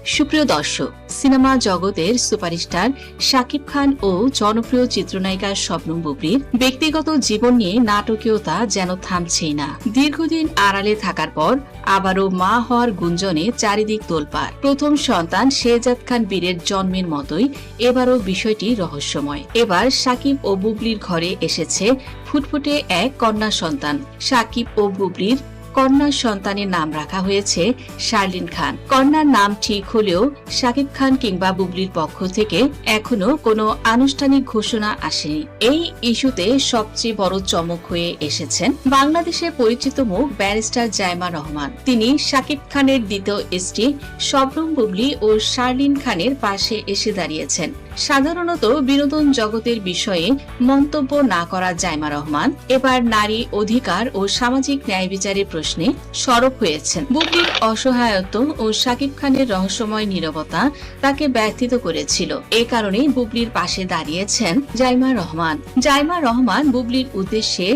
সুপ্রিয় দর্শক, সিনেমা জগতের সুপারস্টার শাকিব খান ও জনপ্রিয় চিত্রনায়িকা শবনম বুবলির ব্যক্তিগত জীবন নিয়ে নাটকীয়তা যেন থামছেই না। দীর্ঘদিন আড়ালে থাকার পর আবারও মা হওয়ার গুঞ্জনে চারিদিক তোলপাড়। প্রথম সন্তান শেহজাদ খান বীরের জন্মের মতোই এবারও বিষয়টি রহস্যময়। এবার শাকিব ও বুবলির ঘরে এসেছে ফুটফুটে এক কন্যা সন্তান। শাকিব ও বুবলির কন্যা সন্তানের নাম রাখা হয়েছে শার্লিন খান। কন্যার নাম ঠিক হলেও শাকিব খান কিংবা বুবলির পক্ষ থেকে এখনো কোনো আনুষ্ঠানিক ঘোষণা আসেনি। এই ইস্যুতে সবচেয়ে বড় চমক হয়ে এসেছেন বাংলাদেশের পরিচিত মুখ ব্যারিস্টার জাইমা রহমান। তিনি শাকিব খানের দ্বিতীয় স্ত্রী শবনম বুবলি ও শার্লিন খানের পাশে এসে দাঁড়িয়েছেন। সাধারণত বিনোদন জগতের বিষয়ে মন্তব্য না করা জাইমা রহমান এবার নারী অধিকার ও সামাজিক ন্যায় বিচারের প্রশ্নে সরব হয়েছেন। বুবলির অসহায়ত্ব ও শাকিব খানের রহস্যময় নীরবতা তাকে ব্যথিত করেছিল। এ কারণে বুবলির পাশে দাঁড়িয়েছেন জাইমা রহমান। জাইমা রহমান বুবলির উদ্দেশ্যে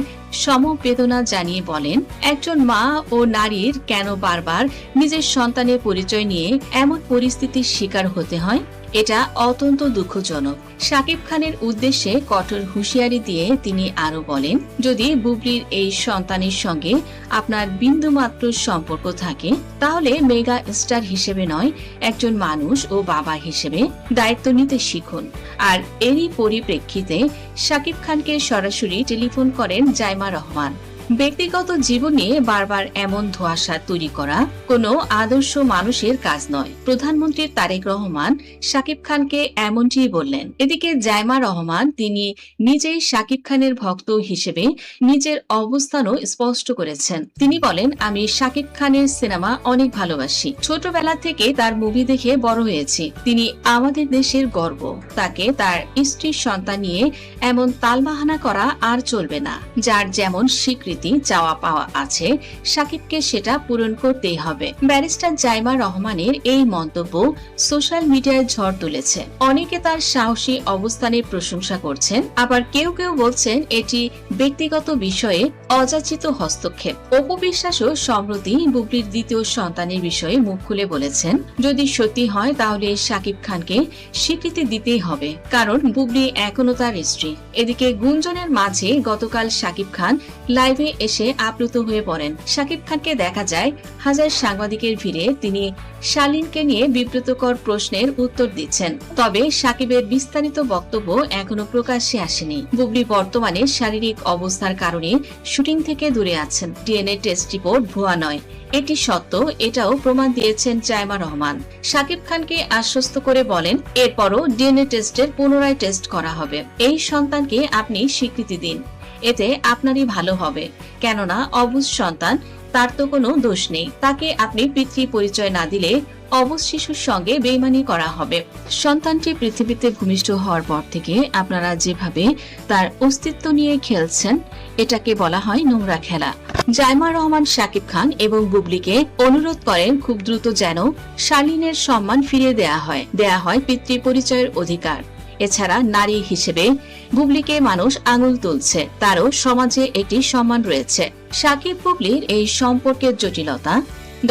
সমবেদনা জানিয়ে বলেন, একজন মা ও নারীর কেন বারবার নিজের সন্তানের পরিচয় নিয়ে এমন পরিস্থিতির শিকার হতে হয়, এটা অত্যন্ত দুঃখজনক। শাকিব খানের উদ্দেশ্যে কঠোর হুঁশিয়ারি দিয়ে তিনি আরো বলেন, যদি বুবলির এই সন্তানের সঙ্গে আপনার বিন্দুমাত্র সম্পর্ক থাকে তাহলে মেগা স্টার হিসেবে নয়, একজন মানুষ ও বাবা হিসেবে দায়িত্ব নিতে শিখুন। আর এরই পরিপ্রেক্ষিতে শাকিব খানকে সরাসরি টেলিফোন করেন জাইমা রহমান। ব্যক্তিগত জীবন নিয়ে বারবার এমন ধোঁয়াশা তৈরি করা কোনো আদর্শ মানুষের কাজ নয়। প্রধানমন্ত্রী তারেক রহমান শাকিব খানকে এমনটি বললেন। এদিকে জাইমা রহমান তিনি নিজেই শাকিব খানের ভক্ত হিসেবে নিজের অবস্থানও স্পষ্ট করেছেন। তিনি বলেন, আমি শাকিব খানের সিনেমা অনেক ভালোবাসি। ছোটবেলা থেকে তার মুভি দেখে বড় হয়েছি। তিনি আমাদের দেশের গর্ব। তাকে তার স্ত্রীর সন্তান নিয়ে এমন তালবাহানা করা আর চলবে না। যার যেমন স্বীকৃতি চাওয়া পাওয়া আছে, শাকিবকে সেটা পূরণ করতেই হবে। ব্যারিস্টার জাইমা রহমানের এই মন্তব্য সোশ্যাল মিডিয়ায় ঝড় তুলেছে। অনেকে তার সাহসী অবস্থানের প্রশংসা করছেন, আবার কেউ কেউ বলছেন এটি ব্যক্তিগত বিষয়ে অযাচিত হস্তক্ষেপ। অপু বিশ্বাসও সম্প্রতি বুবলির দ্বিতীয় সন্তানের বিষয়ে মুখ খুলে বলেছেন, যদি সত্যি হয় তাহলে শাকিব খানকে স্বীকৃতি দিতেই হবে, কারণ বুবলি এখনো তার স্ত্রী। এদিকে গুঞ্জনের মাঝে গতকাল শাকিব খান লাইভে এসে আপ্লুত হয়ে পড়েন। শাকিব খানকে দেখা যায় হাজার সাংবাদিকের ভিড়ে তিনি শার্লিনকে নিয়ে বিব্রতকর প্রশ্নের উত্তর দিচ্ছেন। তবে শাকিবের বিস্তারিত বক্তব্য এখনো প্রকাশ্যে আসেনি। বুবলি বর্তমানে শারীরিক অবস্থার কারণে শুটিং থেকে দূরে আছেন। ডিএনএ টেস্ট রিপোর্ট ভুয়া নয়, এটি সত্য, এটাও প্রমাণ দিয়েছেন জাইমা রহমান। শাকিব খানকে আশ্বস্ত করে বলেন, এরপরও ডিএনএ টেস্টের পুনরায় টেস্ট করা হবে। এই সন্তানকে আপনি স্বীকৃতি দিন, এতে আপনারই ভালো হবে। কেননা অবুঝ সন্তান, তার তো কোনো দোষ নেই। তাকে আপনি পিতৃ পরিচয় না দিলে অবুঝ শিশুর সঙ্গে বেইমানি করা হবে। সন্তানটি পৃথিবীতে ভূমিষ্ঠ হওয়ার পর থেকে আপনারা যেভাবে তার অস্তিত্ব নিয়ে খেলছেন, এটাকে বলা হয় নোংরা খেলা। জাইমা রহমান শাকিব খান এবং বুবলিকে অনুরোধ করেন খুব দ্রুত যেন শার্লিনের সম্মান ফিরিয়ে দেয়া হয় পিতৃ পরিচয়ের অধিকার। এছাড়া নারী হিসেবে বুবলিকে মানুষ আঙুল তুলছে, তারও সমাজে একটি সম্মান রয়েছে। শাকিব বুবলির এই সম্পর্কের জটিলতা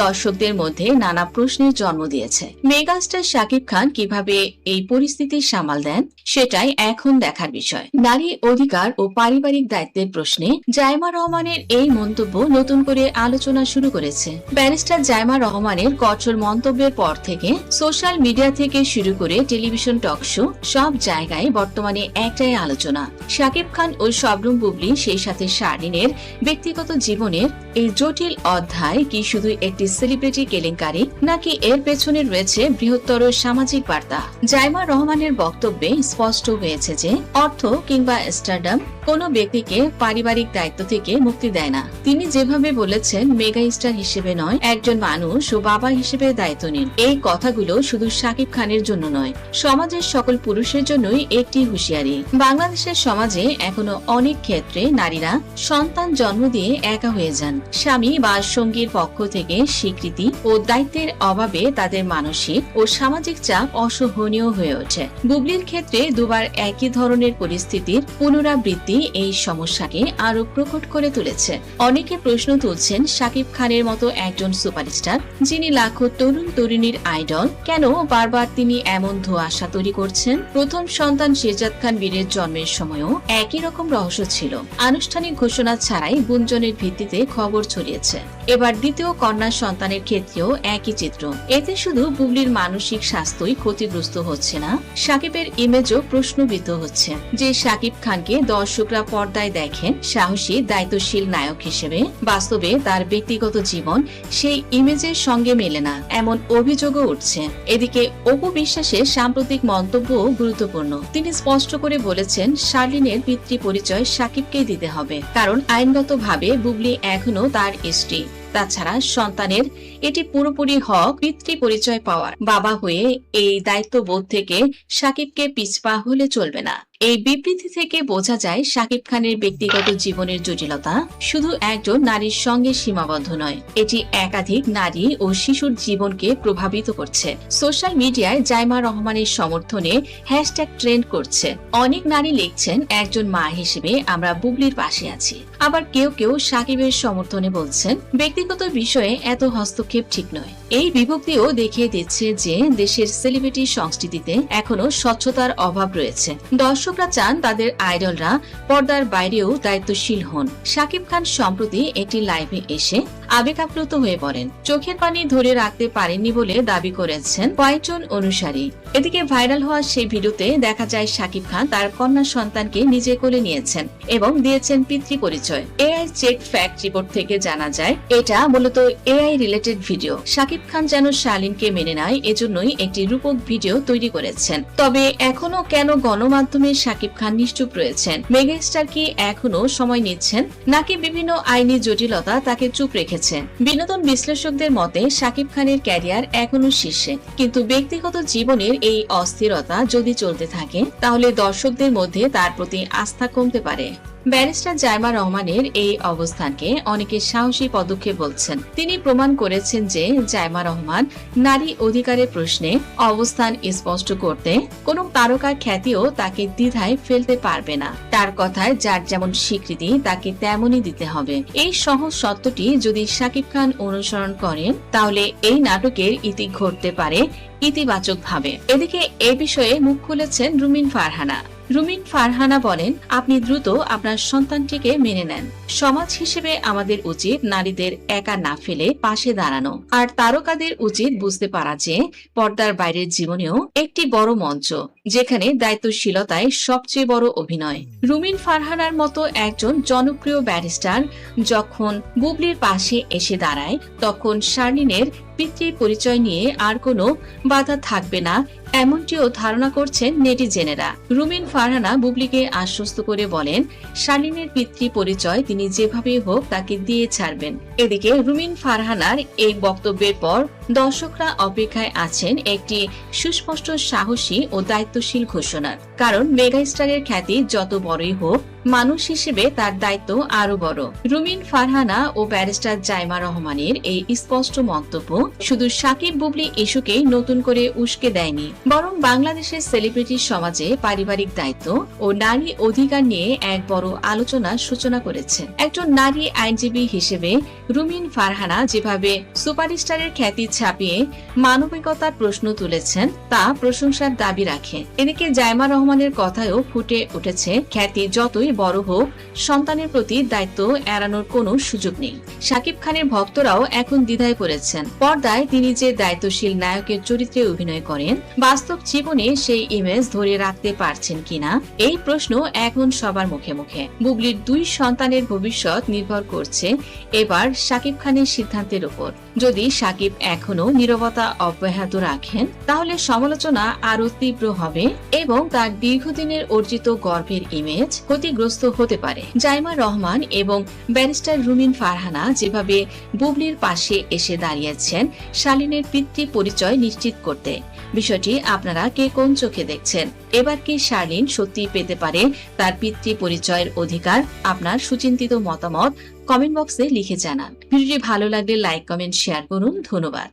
দর্শকদের মধ্যে নানা প্রশ্নের জন্ম দিয়েছে। মেগাস্টার শাকিব খান কিভাবে এই পরিস্থিতি সামাল দেন, সেটাই এখন দেখার বিষয়। নারী অধিকার ও পারিবারিক দায়িত্বের প্রশ্নে জাইমা রহমানের এই মন্তব্য নতুন করে আলোচনা শুরু করেছে। ব্যারিস্টার জাইমা রহমানের কঠোর মন্তব্যের পর থেকে সোশ্যাল মিডিয়া থেকে শুরু করে টেলিভিশন টক শো, সব জায়গায় বর্তমানে একটাই আলোচনা, শাকিব খান ও শবনম বুবলি, সেই সাথে শার্লিনের ব্যক্তিগত জীবনের এই জটিল অধ্যায় কি শুধু একটি সেলিব্রিটি কেলেঙ্কারি, নাকি এর পেছনে রয়েছে বৃহত্তর সামাজিক বার্তা? জাইমা রহমানের বক্তব্যে স্পষ্ট হয়েছে যে অর্থ কিংবা স্টারডাম কোন ব্যক্তিকে পারিবারিক দায়িত্ব থেকে মুক্তি দেয় না। তিনি যেভাবে বলেছেন, মেগা স্টার হিসেবে নয়, একজন মানুষ ও বাবা হিসেবে দায়িত্ব নিন। এই কথাগুলো শুধু শাকিব খানের জন্য নয়, সমাজের সকল পুরুষের জন্যই একটি হুঁশিয়ারি। বাংলাদেশের সমাজে এখনো অনেক ক্ষেত্রে নারীরা সন্তান জন্ম দিয়ে একা হয়ে যান। স্বামী বা সঙ্গীর পক্ষ থেকে স্বীকৃতি ও দায়িত্বের অভাবে তাদের মানসিক ও সামাজিক চাপ অসহনীয় হয়ে ওঠে। বুবলির ক্ষেত্রে দুবার একই ধরনের পরিস্থিতির পুনরাবৃত্তি এই সমস্যাকে আরো প্রকট করে তুলেছে। অনেকে প্রশ্ন তুলছেন, শাকিব খানের মতো একজন সুপারস্টার, যিনি লাখো তরুণ তরুণীর আইডল, কেন বারবার তিনি এমন ধোঁয়াশা তৈরি করছেন? প্রথম সন্তান শেরজাদ খান বীরের জন্মের সময়ও একই রকম রহস্য ছিল। আনুষ্ঠানিক ঘোষণা ছাড়াই গুঞ্জনের ভিত্তিতে খবর ছড়িয়েছে। এবার দ্বিতীয় কন্যা সন্তানের ক্ষেত্রেও একই চিত্র। এতে শুধু বুবলির মানসিক স্বাস্থ্যই ক্ষতিগ্রস্ত হচ্ছে না, শাকিবের ইমেজও প্রশ্নবিদ্ধ হচ্ছে। যে শাকিব খানকে দর্শকরা পর্দায় দেখেন সাহসী দায়িত্বশীল নায়ক হিসেবে, বাস্তবে তার ব্যক্তিগত জীবন সেই ইমেজের সঙ্গে মেলে না, এমন অভিযোগও উঠছে। এদিকে অপু বিশ্বাসের সাম্প্রতিক মন্তব্য গুরুত্বপূর্ণ। তিনি স্পষ্ট করে বলেছেন, শার্লিনের পিতৃ পরিচয় শাকিবকেই দিতে হবে, কারণ আইনগতভাবে বুবলি এখনো তার স্ত্রী। তাছাড়া সন্তানের এটি পুরোপুরি হক পিতৃ পরিচয় পাওয়ার। বাবা হয়ে এই দায়িত্ববোধ থেকে শাকিবকে পিছপা হলে চলবে না। এই বিবৃতি থেকে বোঝা যায়, শাকিব খানের ব্যক্তিগত জীবনের জটিলতা শুধু একজন নারীর সঙ্গে সীমাবদ্ধ নয়, এটি একাধিক নারী ও শিশুর জীবনকে প্রভাবিত করছে। সোশ্যাল মিডিয়ায় জাইমা রহমানের সমর্থনে হ্যাশট্যাগ ট্রেন্ড করছে। অনেক নারী লিখছেন, একজন মা হিসেবে আমরা বুবলির পাশে আছি। আবার কেউ কেউ শাকিবের সমর্থনে বলছেন, ব্যক্তিগত বিষয়ে এত হস্তক্ষেপ ঠিক নয়। এই বিভক্তিও দেখিয়ে দিচ্ছে যে দেশের সেলিব্রিটি সংস্কৃতিতে এখনো স্বচ্ছতার অভাব রয়েছে। দর্শকরা চান তাদের আইডলরা পর্দার বাইরেও দায়িত্বশীল হন। শাকিব খান সম্প্রতি একটি লাইভে এসে আবেগ আপ্লুত হয়ে পড়েন। চোখের পানি ধরে রাখতে পারেননি বলে দাবি করেছেন কয়েকজন অনুসারী। এদিকে ভাইরাল হওয়া সেই ভিডিওতে দেখা যায়, শাকিব খান তার কন্যা সন্তানকে নিজে কোলে নিয়েছেন এবং দিয়েছেন পিতৃ পরিচয়। এআই চেক ফ্যাক্ট রিপোর্ট থেকে জানা যায়, এটা মূলত AI related video. Shakib Khan যেন শার্লিনকে মেনে নেয়, এজন্যই একটি রূপক ভিডিও তৈরি করেছেন। তবে এখনো কেন গণমাধ্যমে শাকিব খান নিশ্চুপ রয়েছেন? মেগাস্টার কি এখনো সময় নিচ্ছেন, নাকি বিভিন্ন আইনি জটিলতা তাকে চুপ রেখেছে? বিনোদন বিশ্লেষকদের মতে, শাকিব খানের ক্যারিয়ার এখনো শীর্ষে, কিন্তু ব্যক্তিগত জীবনের এই অস্থিরতা যদি চলতে থাকে, তাহলে দর্শকদের মধ্যে তার প্রতি আস্থা কমতে পারে। ব্যারিস্টার জাইমা রহমানের এই অবস্থানকে অনেকে সাহসী পদক্ষেপ বলছেন। তিনি প্রমাণ করেছেন যে জাইমা রহমান নারী অধিকারের প্রশ্নে অবস্থান স্পষ্ট করতে কোনো তারকার খ্যাতিও তাকে দ্বিধায় ফেলতে পারবে না। তার কথায় যার যেমন স্বীকৃতি তাকে তেমনই দিতে হবে। এই সহজ সত্যটি যদি শাকিব খান অনুসরণ করেন, তাহলে এই নাটকের ইতি ঘটতে পারে ইতিবাচকভাবে। এদিকে এ বিষয়ে মুখ খুলেছেন রুমিন ফারহানা। রুমিন ফারহানা বলেন, আপনি দ্রুত আপনার সন্তানটিকে মেনে নেন। সমাজ হিসেবে আমাদের উচিত নারীদের একা না ফেলে পাশে দাঁড়ানো, আর তারকাদের উচিত বুঝতে পারা যে পর্দার বাইরের জীবনেও একটি বড় মঞ্চ, যেখানে দায়িত্বশীলতায় সবচেয়ে বড় অভিনয়। রুমিন ফারহানার মতো একজন জনপ্রিয় ব্যারিস্টার যখন বুবলির পাশে এসে দাঁড়ায়, তখন শার্লিনের পিতৃ পরিচয় নিয়ে আর কোনো বাধা থাকবে না, এমনটিও ধারণা করছেন নেটিজেনেরা। রুমিন ফারহানা বুবলিকে আশ্বস্ত করে বলেন, শার্লিনের পিতৃ পরিচয় তিনি যেভাবে হোক তাকে দিয়ে ছাড়বেন। এদিকে রুমিন ফারহানার এই বক্তব্যের পর দর্শকরা অপেক্ষায় আছেন একটি সুস্পষ্ট, সাহসী ও দায়িত্বশীল ঘোষণার। কারণ মেগাস্টারের খ্যাতি যত বড়ই হোক, মানুষ হিসেবে তার দায়িত্ব আরো বড়। রুমিন ফারহানা ও ব্যারিস্টার জাইমা রহমানের এই স্পষ্ট মন্তব্য শুধু শাকিব বুবলি ইস্যুকেই নতুন করে উস্কে দেয়নি, বরং বাংলাদেশের সেলিব্রিটি সমাজে পারিবারিক দায়িত্ব ও নারী অধিকার নিয়ে এক বড় আলোচনার সূচনা করেছে। একজন নারী আইনজীবী হিসেবে রুমিন ফারহানা যেভাবে সুপারস্টারের খ্যাতি ছাপিয়ে মানবিকতার প্রশ্ন তুলেছেন, তা প্রশংসার দাবি রাখে। এদিকে জাইমা রহমানের কথায়ও ফুটে উঠেছে, খ্যাতি যতই বড় হোক, সন্তানের প্রতি দায়িত্ব এড়ানোর কোনো সুযোগ নেই। শাকিব খানের ভক্তরাও এখন দ্বিধায় পড়েছেন। পর্দায় তিনি যে দায়িত্বশীল নায়কের চরিত্রে অভিনয় করেন, বাস্তব জীবনে সেই ইমেজ ধরে রাখতে পারছেন কিনা, এই প্রশ্ন এখন সবার মুখে মুখে। বুবলির 2 সন্তানের ভবিষ্যৎ নির্ভর করছে এবার শাকিব খানের সিদ্ধান্তের উপর। যদি শাকিব এখনো নীরবতা অব্যাহত রাখেন, তাহলে সমালোচনা আরো তীব্র হবে এবং তার দীর্ঘদিনের অর্জিত গর্বের ইমেজ ক্ষতিগ্রস্ত হতে পারে। জাইমা রহমান এবং ব্যারিস্টার রুমিন ফারহানা যেভাবে বুবলির পাশে এসে দাঁড়িয়েছেন শার্লিনের পিতৃ পরিচয় নিশ্চিত করতে, বিষয়টি আপনারা কে কোন চোখে দেখছেন? এবার কি শার্লিন সত্যি পেতে পারে তার পিতৃ পরিচয়ের অধিকার? আপনার সুচিন্তিত মতামত কমেন্ট বক্সে লিখে জানান। ভিডিওটি ভালো লাগলে লাইক, কমেন্ট, শেয়ার করুন। ধন্যবাদ।